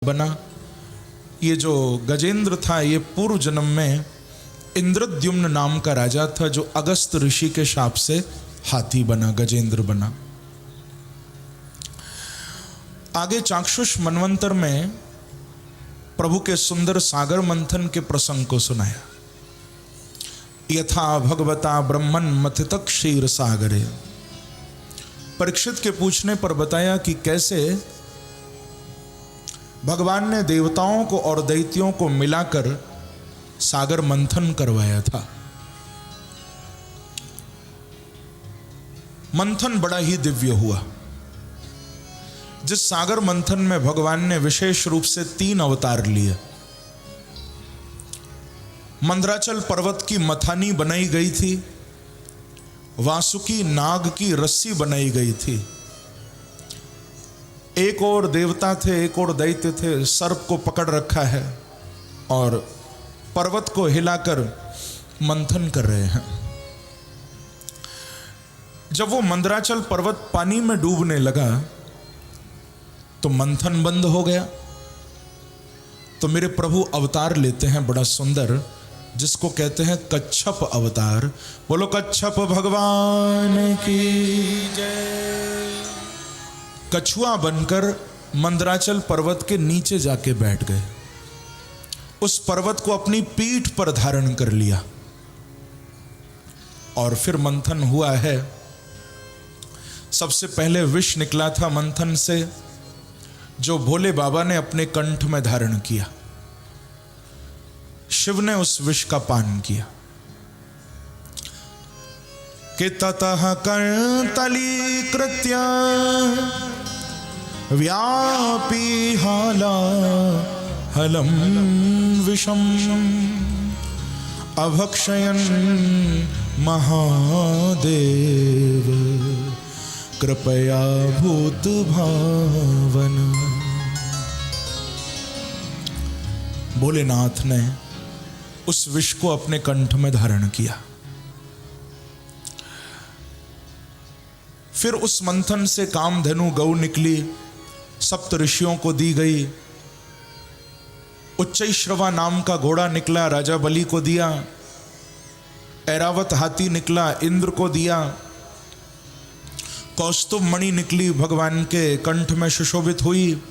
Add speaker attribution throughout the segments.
Speaker 1: बना। ये जो गजेंद्र था ये पूर्व जन्म में इंद्रद्युम्न नाम का राजा था जो अगस्त ऋषि के शाप से हाथी बना, गजेंद्र बना। आगे चाक्षुष मनवंतर में प्रभु के सुंदर सागर मंथन के प्रसंग को सुनाया। यथा भगवता ब्रह्मन मथित क्षीर सागरे। परीक्षित के पूछने पर बताया कि कैसे भगवान ने देवताओं को और दैत्यों को मिलाकर सागर मंथन करवाया था। मंथन बड़ा ही दिव्य हुआ। जिस सागर मंथन में भगवान ने विशेष रूप से 3 अवतार लिए। मंदराचल पर्वत की मथानी बनाई गई थी, वासुकी नाग की रस्सी बनाई गई थी, एक और देवता थे एक और दैत्य थे, सर्प को पकड़ रखा है और पर्वत को हिलाकर मंथन कर रहे हैं। जब वो मंदराचल पर्वत पानी में डूबने लगा तो मंथन बंद हो गया। तो मेरे प्रभु अवतार लेते हैं बड़ा सुंदर, जिसको कहते हैं कच्छप अवतार। बोलो कच्छप भगवान की जय। कछुआ बनकर मंदराचल पर्वत के नीचे जाके बैठ गए, उस पर्वत को अपनी पीठ पर धारण कर लिया और फिर मंथन हुआ है। सबसे पहले विष निकला था मंथन से, जो भोले बाबा ने अपने कंठ में धारण किया। शिव ने उस विष का पान किया कि ततः करतली कृत्य व्यापी हाला हलम विषम अभक्षयन महादेव कृपया भूत भावन। भोलेनाथ ने उस विष को अपने कंठ में धारण किया। फिर उस मंथन से कामधेनु गौ निकली, सप्त ऋषियों को दी गई। उच्चैश्रवा नाम का घोड़ा निकला, राजा बलि को दिया। ऐरावत हाथी निकला, इंद्र को दिया। कौस्तुभ मणि निकली, भगवान के कंठ में सुशोभित हुई।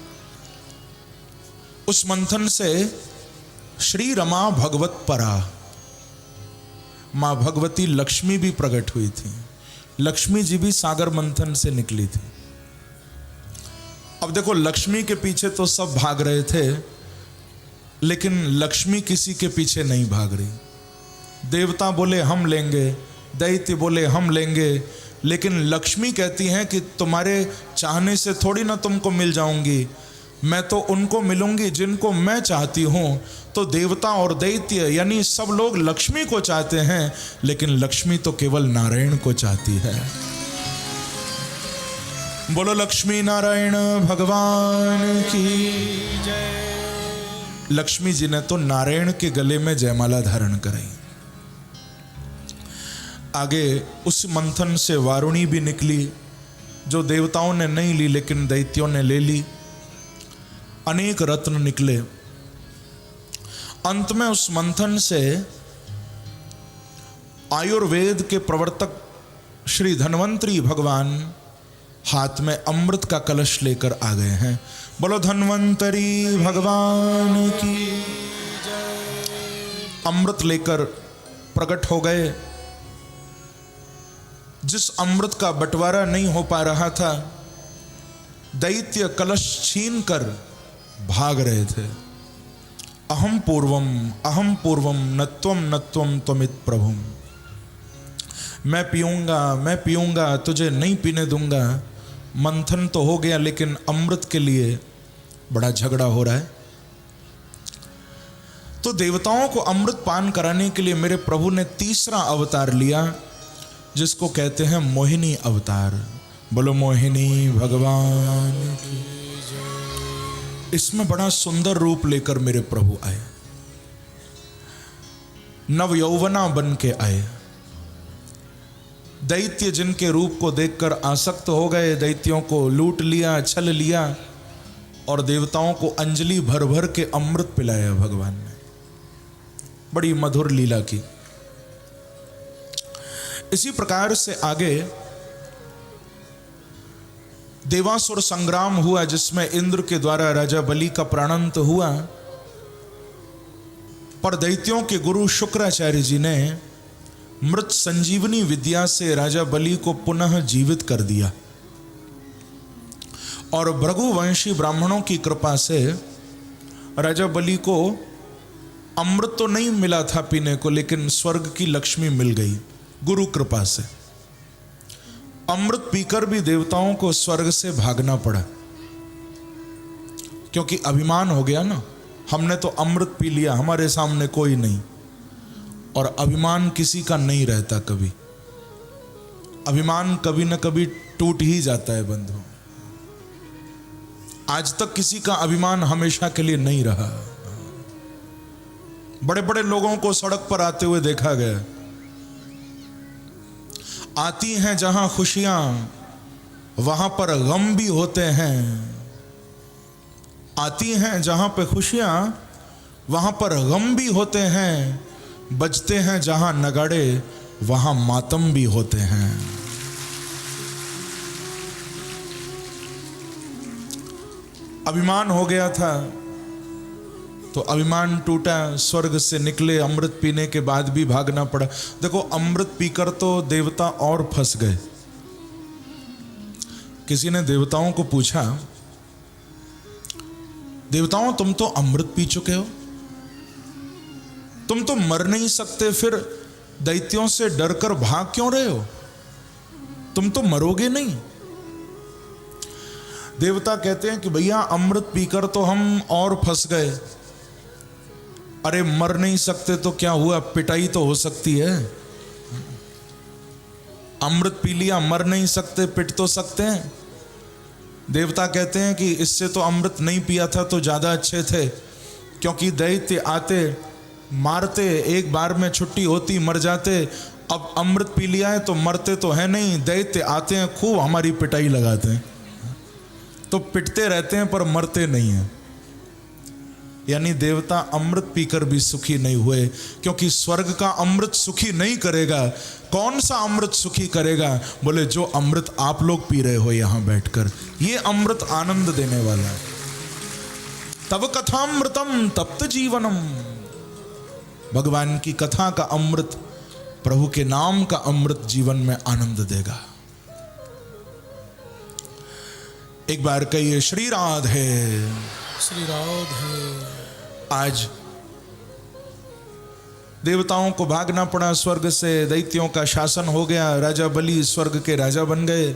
Speaker 1: उस मंथन से श्री रमा भगवत परा, मां भगवती लक्ष्मी भी प्रकट हुई थी। लक्ष्मी जी भी सागर मंथन से निकली थी। अब देखो, लक्ष्मी के पीछे तो सब भाग रहे थे, लेकिन लक्ष्मी किसी के पीछे नहीं भाग रही। देवता बोले हम लेंगे, दैत्य बोले हम लेंगे, लेकिन लक्ष्मी कहती हैं कि तुम्हारे चाहने से थोड़ी ना तुमको मिल जाऊंगी, मैं तो उनको मिलूंगी जिनको मैं चाहती हूं। तो देवता और दैत्य यानी सब लोग लक्ष्मी को चाहते हैं, लेकिन लक्ष्मी तो केवल नारायण को चाहती है। बोलो लक्ष्मी नारायण भगवान की जय। लक्ष्मी जी ने तो नारायण के गले में जयमाला धारण कराई। आगे उस मंथन से वारुणी भी निकली, जो देवताओं ने नहीं ली लेकिन दैत्यों ने ले ली। अनेक रत्न निकले। अंत में उस मंथन से आयुर्वेद के प्रवर्तक श्री धन्वंतरी भगवान हाथ में अमृत का कलश लेकर आ गए हैं। बोलो धन्वंतरी भगवान की जय। अमृत लेकर प्रकट हो गए। जिस अमृत का बंटवारा नहीं हो पा रहा था, दैत्य कलश छीन कर भाग रहे थे। अहम पूर्वम नत्वम त्वमित प्रभुम। मैं पीऊंगा तुझे नहीं पीने दूंगा। मंथन तो हो गया, लेकिन अमृत के लिए बड़ा झगड़ा हो रहा है। तो देवताओं को अमृत पान कराने के लिए मेरे प्रभु ने तीसरा अवतार लिया, जिसको कहते हैं मोहिनी अवतार। बोलो मोहिनी भगवान की। इसमें बड़ा सुंदर रूप लेकर मेरे प्रभु आए, नव यौवना बन के आए। दैत्य जिनके रूप को देखकर आसक्त हो गए, दैत्यों को लूट लिया, छल लिया और देवताओं को अंजलि भर भर के अमृत पिलाया भगवान ने। बड़ी मधुर लीला की। इसी प्रकार से आगे देवासुर संग्राम हुआ, जिसमें इंद्र के द्वारा राजा बलि का प्राणांत हुआ। पर दैत्यों के गुरु शुक्राचार्य जी ने मृत संजीवनी विद्या से राजा बलि को पुनः जीवित कर दिया और भृगुवंशी ब्राह्मणों की कृपा से राजा बलि को अमृत तो नहीं मिला था पीने को, लेकिन स्वर्ग की लक्ष्मी मिल गई गुरु कृपा से। अमृत पीकर भी देवताओं को स्वर्ग से भागना पड़ा, क्योंकि अभिमान हो गया ना, हमने तो अमृत पी लिया, हमारे सामने कोई नहीं। और अभिमान किसी का नहीं रहता कभी, अभिमान कभी न कभी टूट ही जाता है बंधु। आज तक किसी का अभिमान हमेशा के लिए नहीं रहा। बड़े बड़े लोगों को सड़क पर आते हुए देखा गया। आती हैं जहां खुशियां वहां पर गम भी होते हैं। आती हैं जहां पे खुशियां वहां पर गम भी होते हैं। बजते हैं जहां नगाड़े वहां मातम भी होते हैं। अभिमान हो गया था तो अभिमान टूटा, स्वर्ग से निकले, अमृत पीने के बाद भी भागना पड़ा। देखो, अमृत पीकर तो देवता और फंस गए। किसी ने देवताओं को पूछा, देवताओं तुम तो अमृत पी चुके हो, तुम तो मर नहीं सकते, फिर दैत्यों से डरकर भाग क्यों रहे हो? तुम तो मरोगे नहीं। देवता कहते हैं कि भैया अमृत पीकर तो हम और फंस गए। अरे मर नहीं सकते तो क्या हुआ, पिटाई तो हो सकती है। अमृत पी लिया, मर नहीं सकते, पिट तो सकते हैं। देवता कहते हैं कि इससे तो अमृत नहीं पिया था तो ज्यादा अच्छे थे, क्योंकि दैत्य आते मारते, एक बार में छुट्टी होती, मर जाते। अब अमृत पी लिया है तो मरते तो है नहीं, दैत्य आते हैं खूब हमारी पिटाई लगाते हैं, तो पिटते रहते हैं पर मरते नहीं हैं। यानी देवता अमृत पीकर भी सुखी नहीं हुए, क्योंकि स्वर्ग का अमृत सुखी नहीं करेगा। कौन सा अमृत सुखी करेगा? बोले जो अमृत आप लोग पी रहे हो यहां बैठकर, ये अमृत आनंद देने वाला है। तब कथामृतम तप्त जीवनम, भगवान की कथा का अमृत, प्रभु के नाम का अमृत जीवन में आनंद देगा। एक बार कहिए श्री राधे,
Speaker 2: श्री राधे।
Speaker 1: आज देवताओं को भागना पड़ा स्वर्ग से, दैत्यों का शासन हो गया, राजा बलि स्वर्ग के राजा बन गए।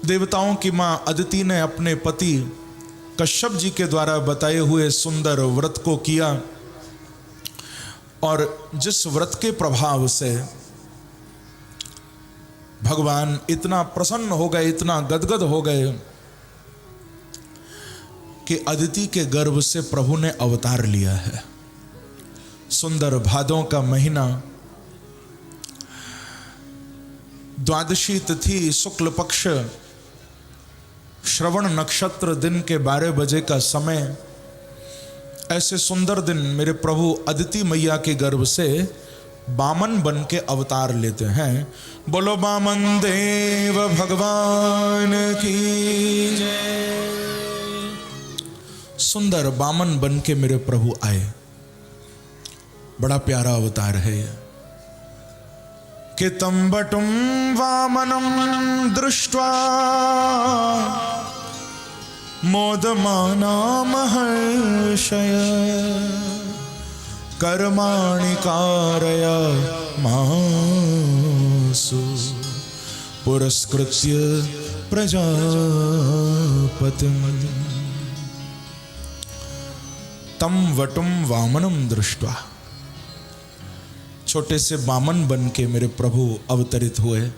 Speaker 1: देवताओं की मां अदिति ने अपने पति कश्यप जी के द्वारा बताए हुए सुंदर व्रत को किया, और जिस व्रत के प्रभाव से भगवान इतना प्रसन्न हो गए, इतना गदगद हो गए कि अदिति के गर्भ से प्रभु ने अवतार लिया है। सुंदर भादों का महीना, द्वादशी तिथि, शुक्ल पक्ष, श्रवण नक्षत्र, दिन के 12 बजे का समय, ऐसे सुंदर दिन मेरे प्रभु अदिति मैया के गर्भ से बामन बन के अवतार लेते हैं। बोलो बामन देव भगवान की जय। सुंदर बामन बन के मेरे प्रभु आए, बड़ा प्यारा अवतार है। कि तम बटुम वामनम दृष्ट्वा मोदमाना महर्षय कर्माणि कारय मासु पुरस्कृत्य प्रजापतिम्। तम वटुम वामनम दृष्ट्वा, छोटे से बामन बन के मेरे प्रभु अवतरित हुए।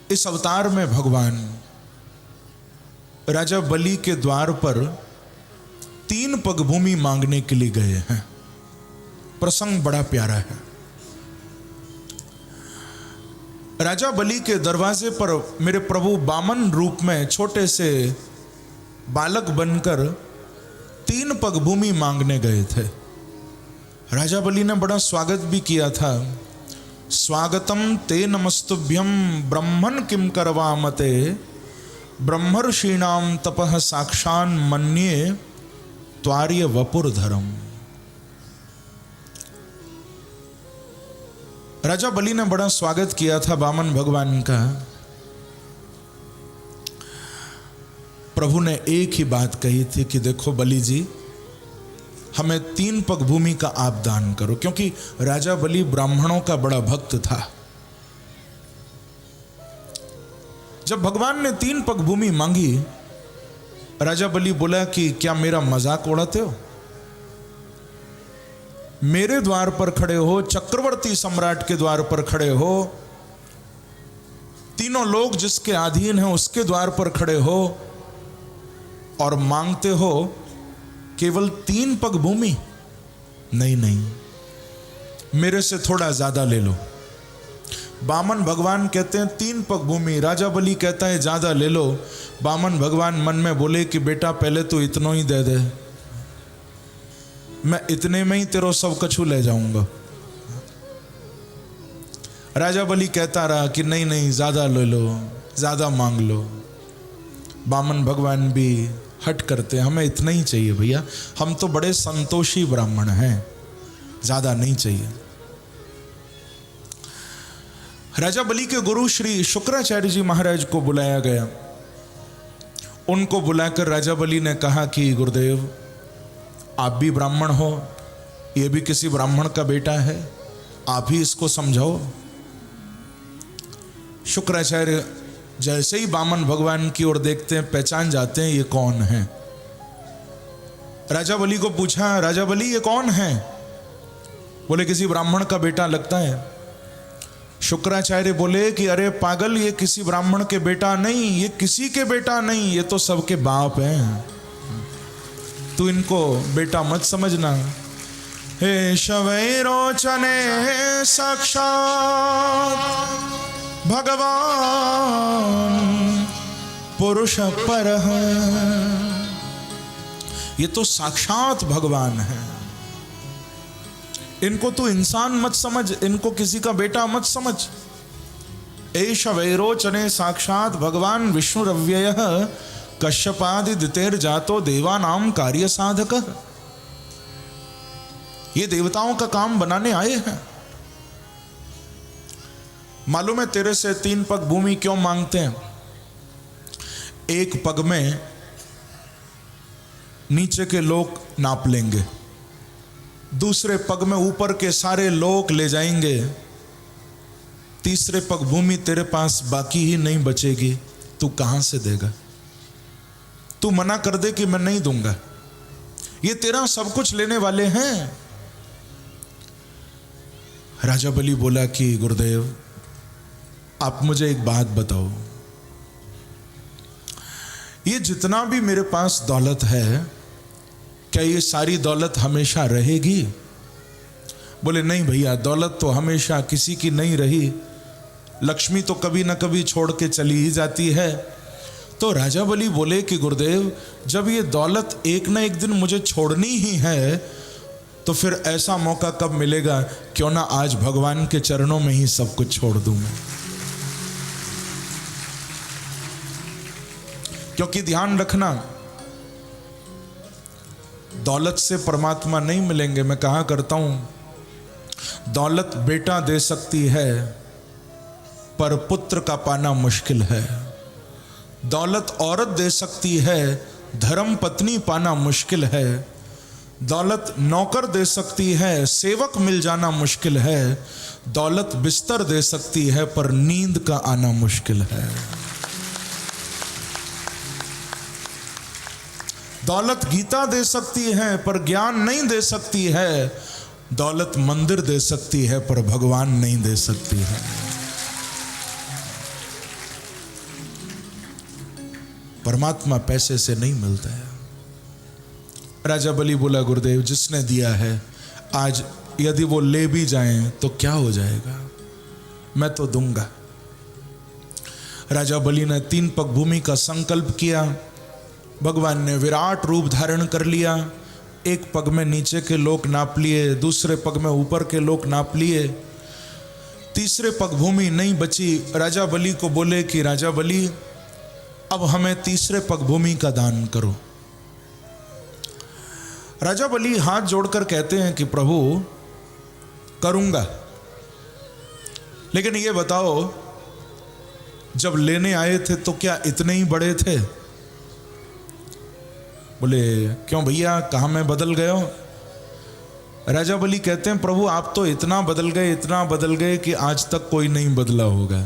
Speaker 1: इस अवतार में भगवान राजा बलि के द्वार पर 3 पग भूमि मांगने के लिए गए हैं। प्रसंग बड़ा प्यारा है। राजा बलि के दरवाजे पर मेरे प्रभु बामन रूप में छोटे से बालक बनकर 3 पग भूमि मांगने गए थे। राजा बलि ने बड़ा स्वागत भी किया था। स्वागतम ते नमस्तुभ्यम ब्रह्मन किम करवामते ब्रह्मर्षीणाम तपः साक्षान मन्ये त्वार्य वपुर्धरम। राजा बलि ने बड़ा स्वागत किया था वामन भगवान का। प्रभु ने एक ही बात कही थी कि देखो बलि जी, हमें 3 पग भूमि का आप दान करो, क्योंकि राजा बलि ब्राह्मणों का बड़ा भक्त था। जब भगवान ने 3 पग भूमि मांगी, राजा बलि बोला कि क्या मेरा मजाक उड़ाते हो? मेरे द्वार पर खड़े हो, चक्रवर्ती सम्राट के द्वार पर खड़े हो, तीनों लोग जिसके अधीन हैं उसके द्वार पर खड़े हो और मांगते हो केवल 3 पग भूमि? नहीं नहीं, मेरे से थोड़ा ज्यादा ले लो। वामन भगवान कहते हैं 3 पग भूमि, राजा बलि कहता है ज्यादा ले लो। वामन भगवान मन में बोले कि बेटा पहले तो इतना ही दे दे, मैं इतने में ही तेरो सब कछु ले जाऊंगा। राजा बलि कहता रहा कि नहीं नहीं, ज्यादा ले लो, ज्यादा मांग लो। वामन भगवान भी हट करते, हमें इतना ही चाहिए भैया, हम तो बड़े संतोषी ब्राह्मण हैं, ज्यादा नहीं चाहिए। राजा बलि के गुरु श्री शुक्राचार्य जी महाराज को बुलाया गया। उनको बुलाकर राजा बलि ने कहा कि गुरुदेव, आप भी ब्राह्मण हो, ये भी किसी ब्राह्मण का बेटा है, आप ही इसको समझाओ। शुक्राचार्य जैसे ही वामन भगवान की ओर देखते हैं, पहचान जाते हैं ये कौन है। राजा बलि को पूछा, राजा बलि ये कौन है? बोले किसी ब्राह्मण का बेटा लगता है। शुक्राचार्य बोले कि अरे पागल, ये किसी ब्राह्मण के बेटा नहीं, ये किसी के बेटा नहीं, ये तो सबके बाप हैं, तू इनको बेटा मत समझना। हे शवैरोचने साक्षात भगवान पुरुष परः, ये तो साक्षात भगवान है, इनको तू इंसान मत समझ, इनको किसी का बेटा मत समझ। एष वैरोचने साक्षात भगवान विष्णुरव्ययः कश्यपादि दितेर जातो देवानाम कार्य साधक। ये देवताओं का काम बनाने आए हैं। मालूम है तेरे से 3 पग भूमि क्यों मांगते हैं? 1 पग में नीचे के लोग नाप लेंगे, दूसरे पग में ऊपर के सारे लोग ले जाएंगे, तीसरे पग भूमि तेरे पास बाकी ही नहीं बचेगी, तू कहां से देगा? तू मना कर दे कि मैं नहीं दूंगा, ये तेरा सब कुछ लेने वाले हैं। राजा बलि बोला कि गुरुदेव, आप मुझे एक बात बताओ, ये जितना भी मेरे पास दौलत है, क्या ये सारी दौलत हमेशा रहेगी? बोले नहीं भैया, दौलत तो हमेशा किसी की नहीं रही, लक्ष्मी तो कभी ना कभी छोड़ के चली ही जाती है। तो राजा बलि बोले कि गुरुदेव, जब ये दौलत एक ना एक दिन मुझे छोड़नी ही है, तो फिर ऐसा मौका कब मिलेगा, क्यों ना आज भगवान के चरणों में ही सब कुछ छोड़ दूं मैं। क्योंकि ध्यान रखना, दौलत से परमात्मा नहीं मिलेंगे। मैं कहा करता हूं, दौलत बेटा दे सकती है पर पुत्र का पाना मुश्किल है। दौलत औरत दे सकती है, धर्म पत्नी पाना मुश्किल है। दौलत नौकर दे सकती है, सेवक मिल जाना मुश्किल है। दौलत बिस्तर दे सकती है पर नींद का आना मुश्किल है। दौलत गीता दे सकती है पर ज्ञान नहीं दे सकती है। दौलत मंदिर दे सकती है पर भगवान नहीं दे सकती है। परमात्मा पैसे से नहीं मिलता है। राजा बलि बोला, गुरुदेव जिसने दिया है, आज यदि वो ले भी जाएं तो क्या हो जाएगा, मैं तो दूंगा। राजा बलि ने 3 पग भूमि का संकल्प किया। भगवान ने विराट रूप धारण कर लिया। एक पग में नीचे के लोक नाप लिए, दूसरे पग में ऊपर के लोक नाप लिए, तीसरे पग भूमि नहीं बची। राजा बलि को बोले कि राजा बलि, अब हमें तीसरे पग भूमि का दान करो। राजा बलि हाथ जोड़कर कहते हैं कि प्रभु करूंगा, लेकिन ये बताओ जब लेने आए थे तो क्या इतने ही बड़े थे? बोले क्यों भैया, कहाँ मैं बदल गया हूं? राजा बलि कहते हैं प्रभु आप तो इतना बदल गए, इतना बदल गए कि आज तक कोई नहीं बदला होगा।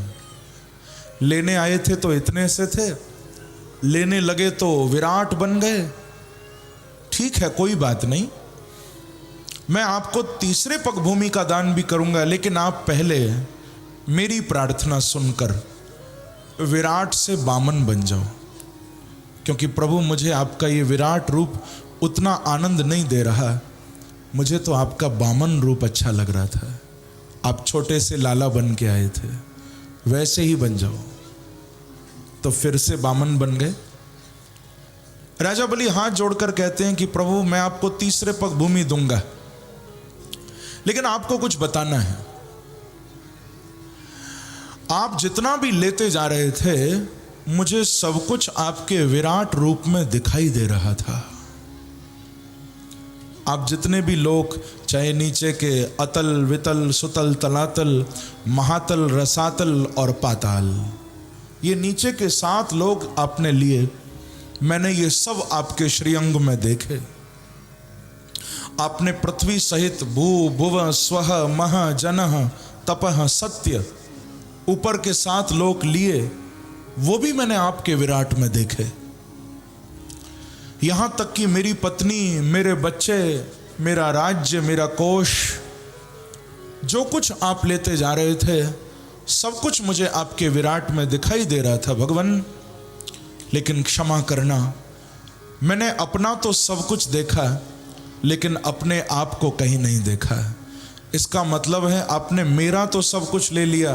Speaker 1: लेने आए थे तो इतने से थे, लेने लगे तो विराट बन गए। ठीक है, कोई बात नहीं, मैं आपको तीसरे पग भूमि का दान भी करूंगा, लेकिन आप पहले मेरी प्रार्थना सुनकर विराट से वामन बन जाओ, क्योंकि प्रभु मुझे आपका ये विराट रूप उतना आनंद नहीं दे रहा, मुझे तो आपका वामन रूप अच्छा लग रहा था। आप छोटे से लाला बन के आए थे, वैसे ही बन जाओ। तो फिर से वामन बन गए। राजा बलि हाथ जोड़कर कहते हैं कि प्रभु मैं आपको तीसरे पग भूमि दूंगा, लेकिन आपको कुछ बताना है। आप जितना भी लेते जा रहे थे, मुझे सब कुछ आपके विराट रूप में दिखाई दे रहा था। आप जितने भी लोग, चाहे नीचे के अतल वितल सुतल तलातल महातल रसातल और पाताल, ये नीचे के 7 लोग आपने लिए, मैंने ये सब आपके श्रीअंग में देखे। आपने पृथ्वी सहित भू भुव स्वह मह जनः तपः सत्य ऊपर के 7 लोक लिए, वो भी मैंने आपके विराट में देखे। यहां तक कि मेरी पत्नी, मेरे बच्चे, मेरा राज्य, मेरा कोष, जो कुछ आप लेते जा रहे थे सब कुछ मुझे आपके विराट में दिखाई दे रहा था भगवान। लेकिन क्षमा करना, मैंने अपना तो सब कुछ देखा, लेकिन अपने आप को कहीं नहीं देखा। इसका मतलब है आपने मेरा तो सब कुछ ले लिया,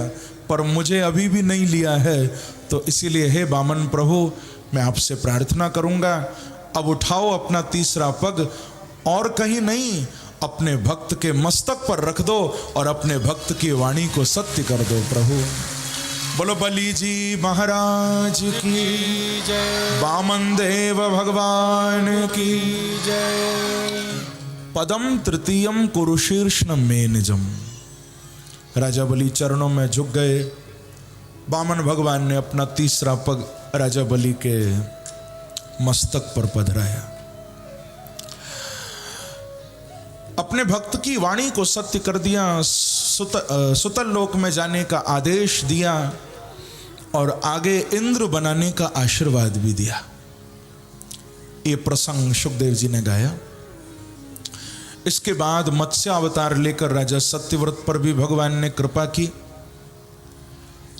Speaker 1: पर मुझे अभी भी नहीं लिया है। तो इसीलिए हे वामन प्रभु, मैं आपसे प्रार्थना करूंगा, अब उठाओ अपना तीसरा पग, और कहीं नहीं, अपने भक्त के मस्तक पर रख दो और अपने भक्त की वाणी को सत्य कर दो। प्रभु बोलो बलि जी महाराज की जय, वामन देव भगवान की जय। पदम तृतीयम कुरुशीर्ष्ण में निजम। राजा बलि चरणों में झुक गए। वामन भगवान ने अपना तीसरा पग राजा बलि के मस्तक पर पधराया। अपने भक्त की वाणी को सत्य कर दिया, सुतल लोक में जाने का आदेश दिया और आगे इंद्र बनाने का आशीर्वाद भी दिया। ये प्रसंग सुखदेव जी ने गाया। इसके बाद मत्स्य अवतार लेकर राजा सत्यव्रत पर भी भगवान ने कृपा की।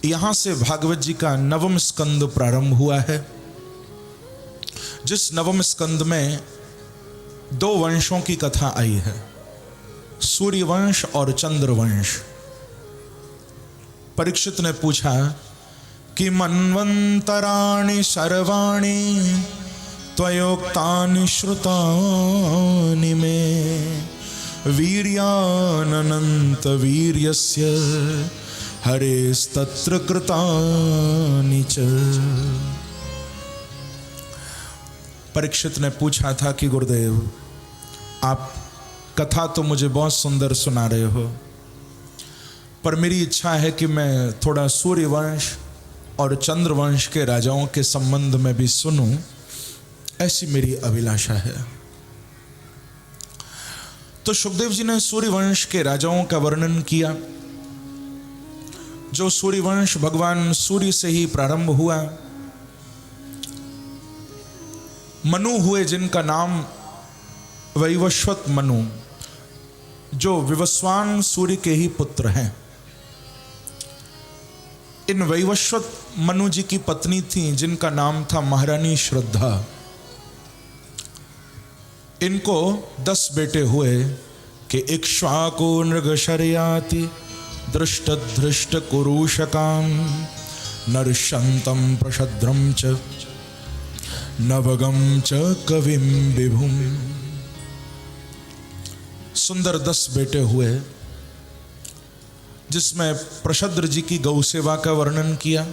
Speaker 1: यहां से भागवत जी का 9वां स्कंद प्रारंभ हुआ है, जिस 9वें स्कंद में 2 वंशों की कथा आई है, सूर्य वंश और चंद्र वंश। परीक्षित ने पूछा कि मन्वंतराणि सर्वाणि त्वयोक्तानि श्रुतानि मे वीर्यानंत वीर्यस्य हरेस्तत्र कृतानि च। परीक्षित ने पूछा था कि गुरुदेव, आप कथा तो मुझे बहुत सुंदर सुना रहे हो, पर मेरी इच्छा है कि मैं थोड़ा सूर्य वंश और चंद्र वंश के राजाओं के संबंध में भी सुनूं, ऐसी मेरी अभिलाषा है। तो सुखदेव जी ने सूर्य वंश के राजाओं का वर्णन किया। जो सूर्य वंश भगवान सूर्य से ही प्रारंभ हुआ। मनु हुए जिनका नाम वैवस्वत मनु, जो विवस्वान सूर्य के ही पुत्र हैं। इन वैवस्वत मनु जी की पत्नी थी जिनका नाम था महारानी श्रद्धा। इनको 10 बेटे हुए कि इक्ष्वाकु नृगशर्याति दृष्ट धृष्ट कुरुशकाम नर्षन्तं प्रशद्रं च नवगं च कविं विभुम। सुंदर 10 बेटे हुए, जिसमें प्रशद्र जी की गौ सेवा का वर्णन किया,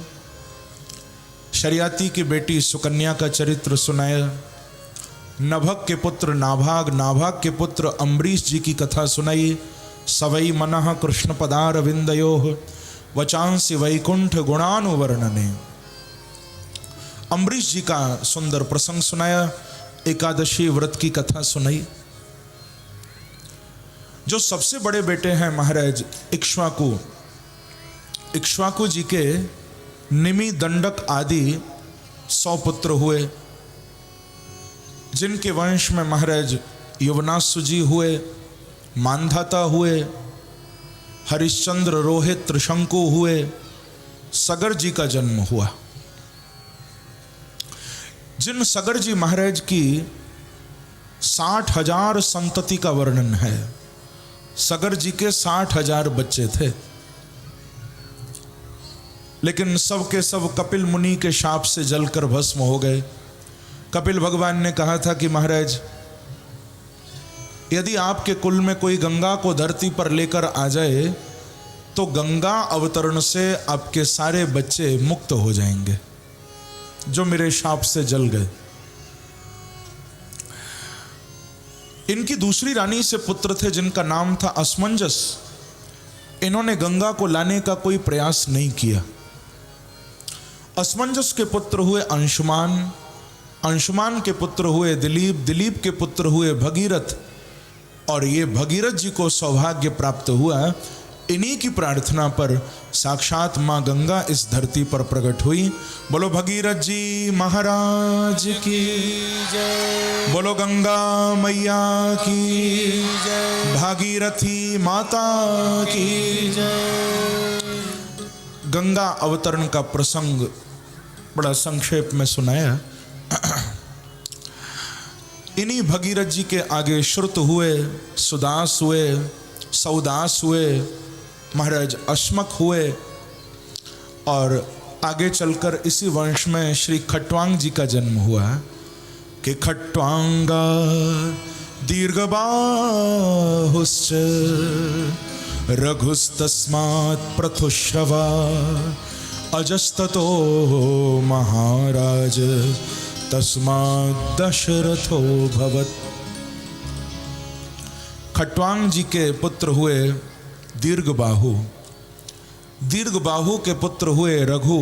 Speaker 1: शरियाती की बेटी सुकन्या का चरित्र सुनाया, नभग के पुत्र नाभाग, नाभाग के पुत्र अम्बरीश जी की कथा सुनाई। सवई मनः कृष्ण पदार विंदयोः वचांसि वैकुंठ गुणानुवर्णने। अम्बरीश जी का सुंदर प्रसंग सुनाया, एकादशी व्रत की कथा सुनाई। जो सबसे बड़े बेटे हैं महाराज इक्ष्वाकु, इक्ष्वाकु जी के निमि, दंडक आदि 100 पुत्र हुए, जिनके वंश में महाराज युवनासु जी हुए, मानधाता हुए, हरिश्चंद्र, रोहित, त्रिशंकु हुए, सगर जी का जन्म हुआ। जिन सगर जी महाराज की 60,000 संतति का वर्णन है। सगर जी के 60,000 बच्चे थे, लेकिन सब के सब कपिल मुनि के शाप से जलकर भस्म हो गए। कपिल भगवान ने कहा था कि महाराज, यदि आपके कुल में कोई गंगा को धरती पर लेकर आ जाए तो गंगा अवतरण से आपके सारे बच्चे मुक्त हो जाएंगे जो मेरे शाप से जल गए। इनकी दूसरी रानी से पुत्र थे जिनका नाम था असमंजस। इन्होंने गंगा को लाने का कोई प्रयास नहीं किया। असमंजस के पुत्र हुए अंशुमान, अंशुमान के पुत्र हुए दिलीप, दिलीप के पुत्र हुए भगीरथ, और ये भगीरथ जी को सौभाग्य प्राप्त हुआ। इन्हीं की प्रार्थना पर साक्षात माँ गंगा इस धरती पर प्रकट हुई। बोलो भगीरथ जी महाराज की जय, बोलो गंगा मैया की जय, भागीरथी माता की जय। गंगा अवतरण का प्रसंग बड़ा संक्षेप में सुनाया। इन्हीं भगीरथ जी के आगे श्रुत हुए, सुदास हुए, सौदास हुए, महाराज अश्मक हुए, और आगे चलकर इसी वंश में श्री खट्वांग जी का जन्म हुआ कि खट्वांगा दीर्घबाहुश्च रघुस्तस्मात् प्रथुश्रवा अजस्ततो महाराज तस्मात् दशरथो भवत्। खट्वांग जी के पुत्र हुए दीर्घबाहु, दीर्घबाहु के पुत्र हुए रघु,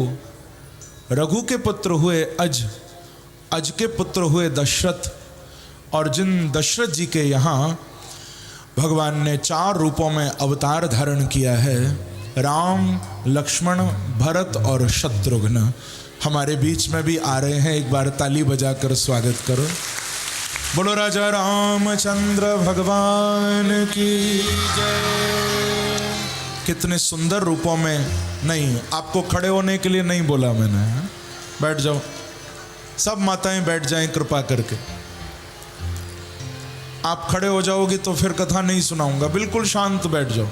Speaker 1: रघु के पुत्र हुए अज, अज के पुत्र हुए दशरथ। और जिन दशरथ जी के यहाँ भगवान ने 4 रूपों में अवतार धारण किया है, राम, लक्ष्मण, भरत और शत्रुघ्न, हमारे बीच में भी आ रहे हैं। एक बार ताली बजाकर स्वागत करो। बोलो राजा रामचंद्र भगवान की जय। कितने सुंदर रूपों में। नहीं, आपको खड़े होने के लिए नहीं बोला मैंने, बैठ जाओ। सब माताएं बैठ जाएं कृपा करके। आप खड़े हो जाओगी तो फिर कथा नहीं सुनाऊंगा। बिल्कुल शांत बैठ जाओ।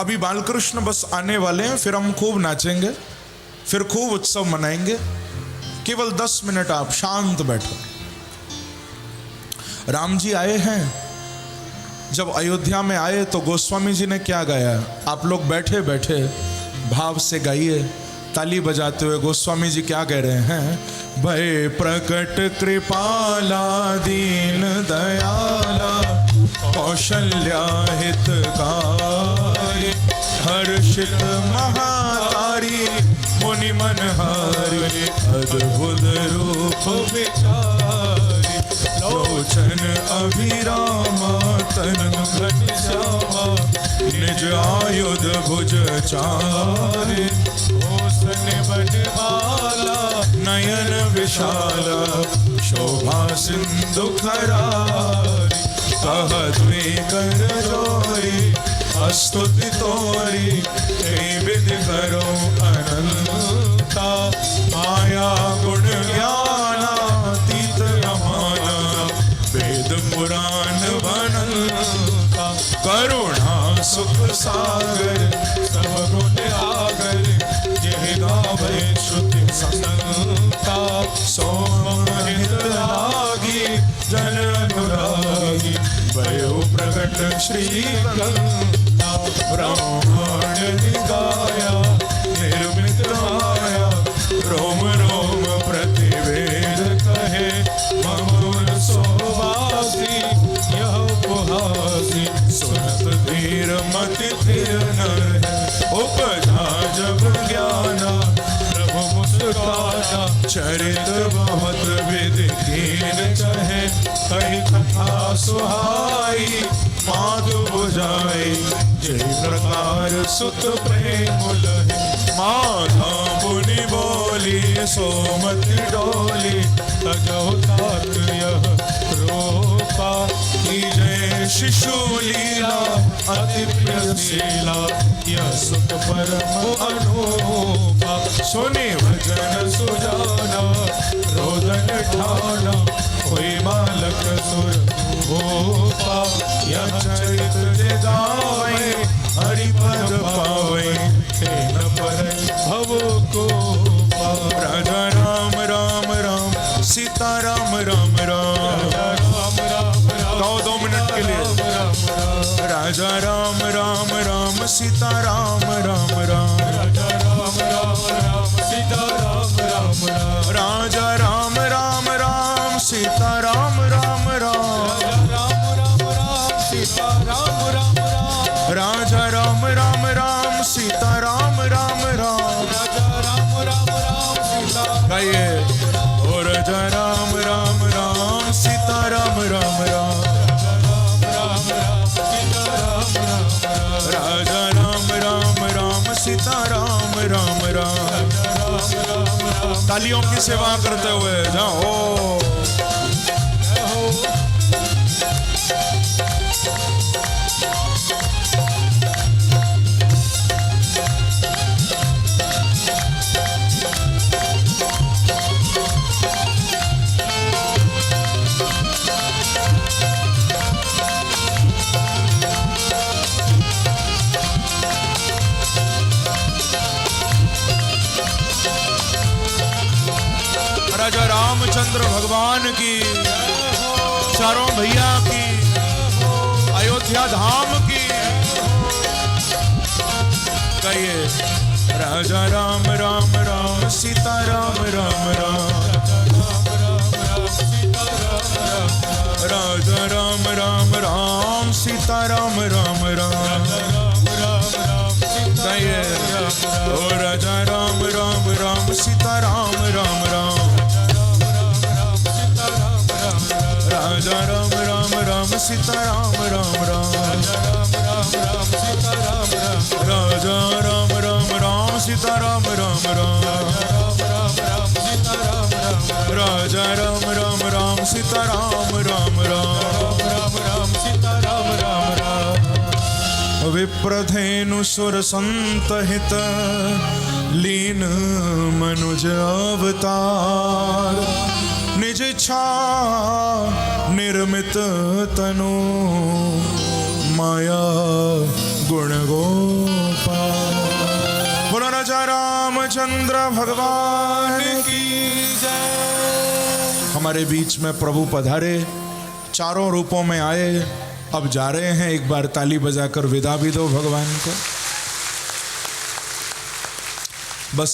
Speaker 1: अभी बालकृष्ण बस आने वाले हैं, फिर हम खूब नाचेंगे, फिर खूब उत्सव मनाएंगे। केवल 10 मिनट आप शांत बैठो। राम जी आए हैं। जब अयोध्या में आए तो गोस्वामी जी ने क्या गाया, आप लोग बैठे बैठे भाव से गाइए, ताली बजाते हुए। गोस्वामी जी क्या कह रहे हैं, भय प्रकट कृपाला दीन दयाला कौशल्या हितकारी हर्षित महातारी मुनि मनहारी अद्भुत रूप विचारी लोचन अभिरामा तन घनश्यामा निज आयुध भुज चारे होसन बटवाला नयन विशाला शोभा सिंधु खरारी कहद्वे कर जोरी स्तुति तोरी विधि करो अनंता माया गुण ज्ञानातीत अमाना वेद पुराण बनता करुणा सुख सागर सब गुण आगर भयो प्रकट श्री गंगा ब्रह्मांड निगाया निर्मित माया रोम रोम प्रतिवेद कहे मम सोवासी यह उपहासी सुनत धीर मति धीर नर उपजा जब ज्ञाना प्रभु मुस्काना चरित बहुत विधि कीन चहे कही कथा सुहाई माधु बुझाई जय प्रकार सुत प्रेम लहे माधा मुनि बोली सोमति डोली तजो तात यह रूपा की जय शिशु लीला अति प्रियशीला यह सुत परम अनूपा सुनि भजन सुजाना रोदन ठाना कोई बालक सुर भूपा यह चरित गावे हरिपद पावे तेन पर भव को राजा राम राम राम सीता राम राम राम दो मिनट के लिए राजा राम राम राम सीता राम राम राम सीता राम राम राजा राम राम राम सीता राम राम सीता राम राम राजा राम राम राम सीता राम राम राजा राम राम सीता गाइए और राजा राम राम राम सीता राम राम राजा राम राम राम सीता राम राम तालियों की सेवा करते हुए जाओ राजा रामचंद्र भगवान की चारों भैया की अयोध्या धाम की कहिए राजा राम राम राम सीता राम राम राजा राम राम राम सीता राम राम कहिए ओ राजा राम राम राम सीता राम राम राजा राम राम राम सीता राम राजा राम राम राम सीता राम राजा राम राम राम सीता राम विप्रधेनु सुर संत हित लीन मनुज अवतार निज इच्छा निर्मित तनु माया गुण गोपाल। बोलो राजा रामचंद्र भगवान की जय। हमारे बीच में प्रभु पधारे, चारों रूपों में आए, अब जा रहे हैं। एक बार ताली बजाकर विदा भी दो भगवान को। बस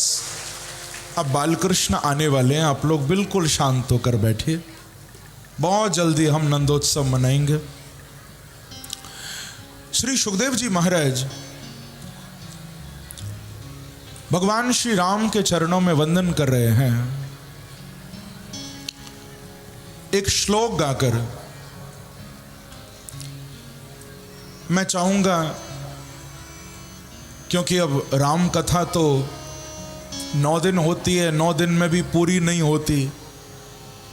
Speaker 1: अब बालकृष्ण आने वाले हैं, आप लोग बिल्कुल शांत होकर बैठिए। बहुत जल्दी हम नंदोत्सव मनाएंगे। श्री सुखदेव जी महाराज भगवान श्री राम के चरणों में वंदन कर रहे हैं। एक श्लोक गाकर मैं चाहूंगा, क्योंकि अब राम कथा तो 9 दिन होती है, 9 दिन में भी पूरी नहीं होती,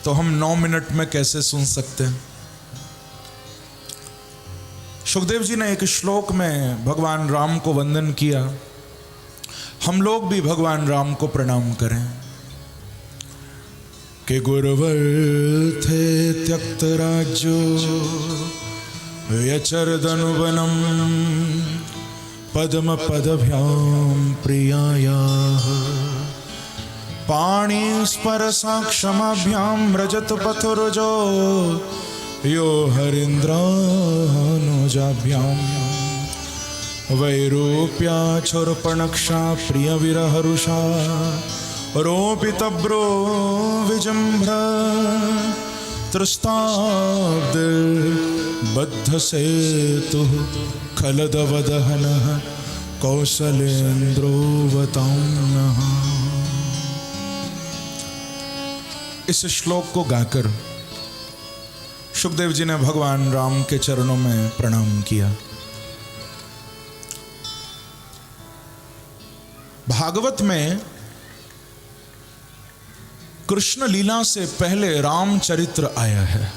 Speaker 1: तो हम 9 मिनट में कैसे सुन सकते हैं। सुखदेव जी ने एक श्लोक में भगवान राम को वंदन किया। हम लोग भी भगवान राम को प्रणाम करें कि गुरुवर थे त्यक्त राज्यो यचरदनुवनम पद्म पदभ्याम प्रियाया पाणी स्पर्शा क्षमाभ्याम रजत पथुरजो यो हरीन्द्रानुजाभ्याम वैरूप्याचुरपणक्षा प्रियविरहरुषा रोपितब्रो विजम्भ्र त्रस्ताब्दिर्बद्धसेतुः खलदवदहनः कौशलेन्द्रोऽवताम्नः। इस श्लोक को गाकर सुखदेव जी ने भगवान राम के चरणों में प्रणाम किया। भागवत में कृष्ण लीला से पहले रामचरित्र आया है।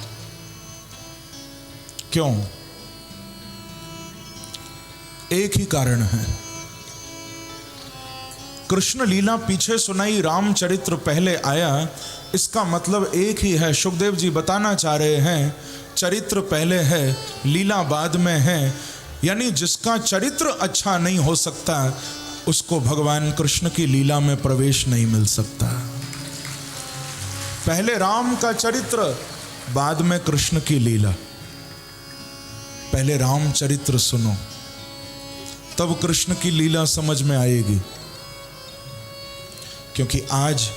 Speaker 1: क्यों? एक ही कारण है। कृष्ण लीला पीछे सुनाई, रामचरित्र पहले आया। इसका मतलब एक ही है। सुखदेव जी बताना चाह रहे हैं चरित्र पहले है, लीला बाद में है। यानी जिसका चरित्र अच्छा नहीं हो सकता उसको भगवान कृष्ण की लीला में प्रवेश नहीं मिल सकता। पहले राम का चरित्र, बाद में कृष्ण की लीला। पहले राम चरित्र सुनो, तब कृष्ण की लीला समझ में आएगी। क्योंकि आज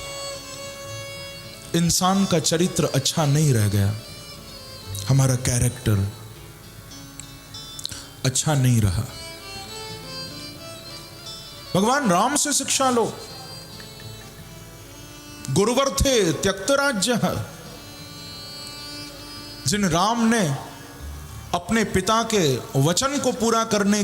Speaker 1: इंसान का चरित्र अच्छा नहीं रह गया, हमारा कैरेक्टर अच्छा नहीं रहा। भगवान राम से शिक्षा लो। गुरुवर्थे त्यक्त राज्य, जिन राम ने अपने पिता के वचन को पूरा करने